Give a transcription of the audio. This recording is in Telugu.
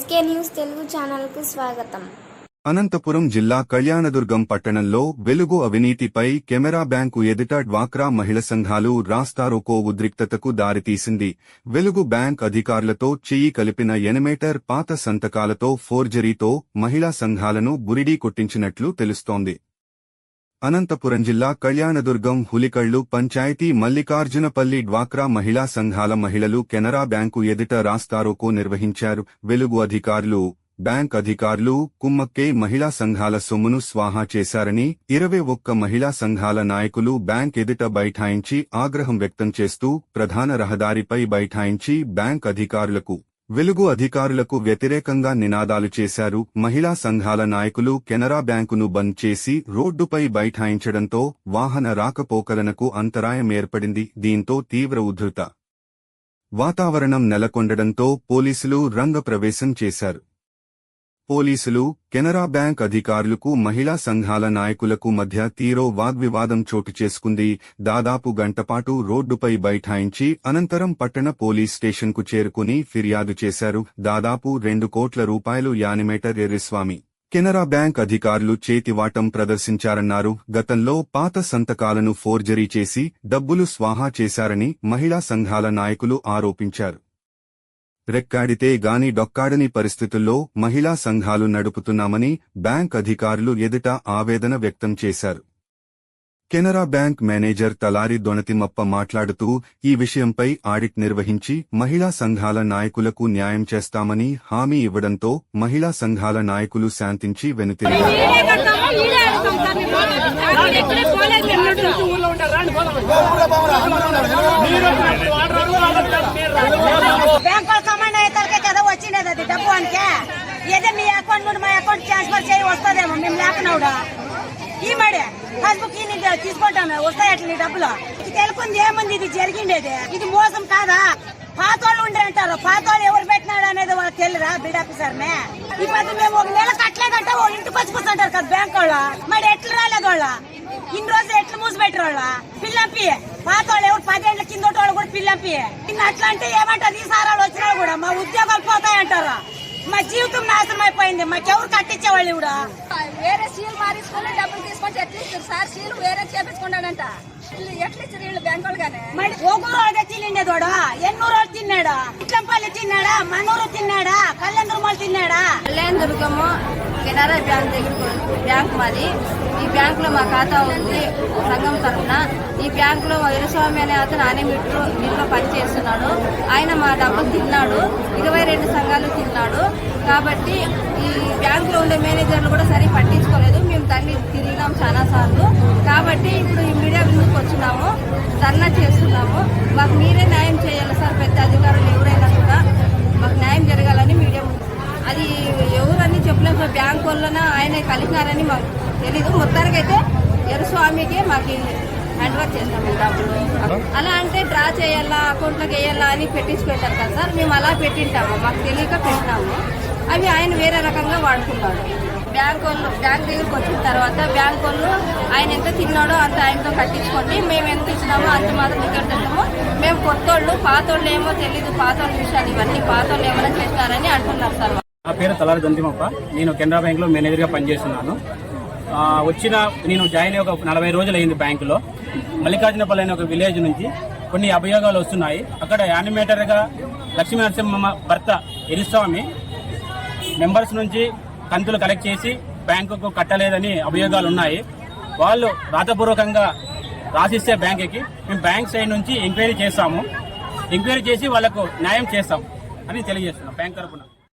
ఎస్కే న్యూస్ తెలుగు ఛానల్కు స్వాగతం. అనంతపురం జిల్లా కళ్యాణదుర్గం పట్టణంలో వెలుగు అవినీతిపై కెమెరా బ్యాంకు ఎదుట డ్వాక్రా మహిళ సంఘాలు రాస్తారోకో ఉద్రిక్తతకు దారితీసింది. వెలుగు బ్యాంక్ అధికారులతో చెయ్యి కలిపిన ఎనిమేటర్ పాత సంతకాలతో ఫోర్జరీతో మహిళా సంఘాలను బురిడీ కొట్టించినట్లు తెలుస్తోంది. అనంతపురం జిల్లా కళ్యాణదుర్గం హులికళ్లు పంచాయతీ మల్లికార్జునపల్లి డ్వాక్రా మహిళా సంఘాల మహిళలు కెనరా బ్యాంకు ఎదుట రాస్తారోకో నిర్వహించారు. వెలుగు అధికారులు, బ్యాంక్ అధికారులు కుమ్మక్కే మహిళా సంఘాల సొమ్మును స్వాహా చేశారని 21 మహిళా సంఘాల నాయకులు బ్యాంక్ ఎదుట బైఠాయించి ఆగ్రహం వ్యక్తం చేస్తూ ప్రధాన రహదారిపై బైఠాయించి బ్యాంక్ అధికారులకు, వెలుగు అధికారులకు వ్యతిరేకంగా నినాదాలు చేశారు. మహిళా సంఘాల నాయకులు కెనరా బ్యాంకును బంద్ చేసి రోడ్డుపై బైఠాయించడంతో వాహన రాకపోకలకు అంతరాయం ఏర్పడింది. దీంతో తీవ్ర ఉధృత వాతావరణం నెలకొండడంతో పోలీసులు రంగప్రవేశం చేశారు. పోలీసులు, కెనరా బ్యాంక్ అధికారులకు మహిళా సంఘాల నాయకులకు మధ్య తీవ్ర వాగ్వివాదం చోటు చేసుకుంది. దాదాపు గంటపాటు రోడ్డుపై బైఠాయించి అనంతరం పట్టణ పోలీస్ స్టేషన్కు చేరుకుని ఫిర్యాదు చేశారు. దాదాపు 2 కోట్ల రూపాయలు యానిమేటర్ ఎర్రిస్వామి, కెనరా బ్యాంక్ అధికారులు చేతివాటం ప్రదర్శించారన్నారు. గతంలో పాత సంతకాలను ఫోర్జరీ చేసి డబ్బులు స్వాహా చేశారని మహిళా సంఘాల నాయకులు ఆరోపించారు. రెక్కాడితే గాని డొక్కాడని పరిస్థితుల్లో మహిళా సంఘాలు నడుపుతున్నామని బ్యాంక్ అధికారులు ఎదుట ఆవేదన వ్యక్తం చేశారు. కెనరా బ్యాంక్ మేనేజర్ తలారి దొనతిమప్ప మాట్లాడుతూ ఈ విషయంపై ఆడిట్ నిర్వహించి మహిళా సంఘాల నాయకులకు న్యాయం చేస్తామని హామీ ఇవ్వడంతో మహిళా సంఘాల నాయకులు శాంతించి వెనుతిరిగారు. డబ్బు అంటే ఏదో మీ అకౌంట్ నుండి మా అకౌంట్ ట్రాన్స్ఫర్ చేయి వస్తుందేమో మేము లేకనవుడా ఈ మడే పాస్బుక్ తీసుకుంటాను వస్తాయి అట్లా డబ్బులు తెలుకుంది ఏముంది ఇది జరిగిండేది ఇది మోసం కాదా పాతోళ్ళు ఉండే అంటారు పాతోళ్ళు ఎవరు పెట్టినాడు అనేది వాళ్ళకి తెలియరా బిడ్ ఆఫీసర్ నే ఈ పద్ధతి మేము 1 నెల కట్టలేదంటే వాళ్ళు ఇంటికి వచ్చి కూర్చుంటారు కదా బ్యాంక్ వాళ్ళ మరి ఎట్లా రాలేదు వాళ్ళ ఇన్ని రోజులు ఎట్లా మూసి పెట్టరు వాళ్ళ పిల్లంపి పాతోళ్ళు ఎవరు 10 ఏళ్ల కింద వాళ్ళు కూడా పిల్లంపి ఇన్ని అట్లా అంటే ఏమంటారు ఈ సారాలు వచ్చినా కూడా మా ఉద్యోగాలు పోతాయంటారు మా జీవితం నాశనం అయిపోయింది మాకెవరు కట్టించేవాళ్ళు కూడా వేరే సీల్ మారించుకుని డబ్బులు తీసుకొని ఎట్లా ఇస్తారు సార్ సీల్ వేరే చేపించుకున్నాడంట ఎట్లా ఇచ్చారు వీళ్ళు బ్యాంక్ వాళ్ళగానే మరి ఒగురు అదే తినేదోడా ఎన్నూరు వాళ్ళు తిన్నాడా ఇట్లంపల్లి తిన్నాడా మనూరు తిన్నాడా కళ్యాణదుర్గం తిన్నాడా కళ్యాణదుర్గము కెనరా బ్యాంక్ దగ్గర బ్యాంక్ మాది ఈ బ్యాంక్ లో మా ఖాతా ఉంది సంఘం తరఫున ఈ బ్యాంక్ లో వీరస్వామి అనే అతను దీంట్లో పనిచేస్తున్నాడు. ఆయన మా డబ్బులు తిన్నాడు, 22 సంఘాలు తిన్నాడు. కాబట్టి ఈ బ్యాంక్ లో ఉండే మేనేజర్లు కూడా సరి పట్టించుకోలేదు. మేము దాన్ని తిరిగినాం చాలా సార్లు. కాబట్టి ఇప్పుడు ఈ మీడియా ముందుకు వచ్చినాము, ధర్నా చేస్తున్నాము. మాకు మీరే న్యాయం చేయాలి సార్, పెద్ద అధికారులు ఎవరైనా కూడా మాకు న్యాయం జరగాలని మీడియా అది ఎవరని చెప్పలేము సార్. బ్యాంక్ వల్ల ఆయన కలిసినారని మాకు తెలీదు. మొత్తానికైతే ఎర్రస్వామికి మాకు హ్యాండ్ వర్క్ చేస్తాము డబ్బులు. అలా అంటే డ్రా చేయాలా అకౌంట్లోకి వేయాలా అని పెట్టించుకుంటారు కదా సార్. మేము అలా పెట్టింటాము, మాకు తెలియక పెట్టినాము. అవి ఆయన వేరే రకంగా వాడుకున్నాడు. బ్యాంక్ దగ్గరికి వచ్చిన తర్వాత బ్యాంక్ వాళ్ళు ఆయన ఎంత తిన్నాడో అంత ఆయనతో కట్టించుకోండి, మేము ఎంత ఇచ్చినామో అంత మాత్రం ఇక్కడ తిన్నాము. మేము కొత్తోళ్ళు పాతోళ్ళు ఏమో తెలీదు, పాతోళ్ళ విషయాలు ఇవన్నీ పాతోళ్ళు ఏమైనా చేస్తారని అంటున్నారు సార్. నా పేరు తలారి దొంతిమప్ప. నేను కెనరా బ్యాంక్ లో మేనేజర్ గా పనిచేస్తున్నాను. నేను జాయిన్ అయ్యి ఒక 40 రోజులు అయింది బ్యాంకులో. మల్లికార్జునపల్లి అనే ఒక విలేజ్ నుంచి కొన్ని అభియోగాలు వస్తున్నాయి. అక్కడ యానిమేటర్ గా లక్ష్మీ నరసింహ భర్త ఎరిస్వామి మెంబర్స్ నుంచి కంతులు కలెక్ట్ చేసి బ్యాంకుకు కట్టలేదని అభియోగాలు ఉన్నాయి. వాళ్ళు రాతపూర్వకంగా రాసిస్తే బ్యాంకుకి మేము బ్యాంక్ సైడ్ నుంచి ఎంక్వైరీ చేస్తాము. ఎంక్వైరీ చేసి వాళ్లకు న్యాయం చేస్తాం అని తెలియజేస్తున్నాం బ్యాంక్ తరఫున.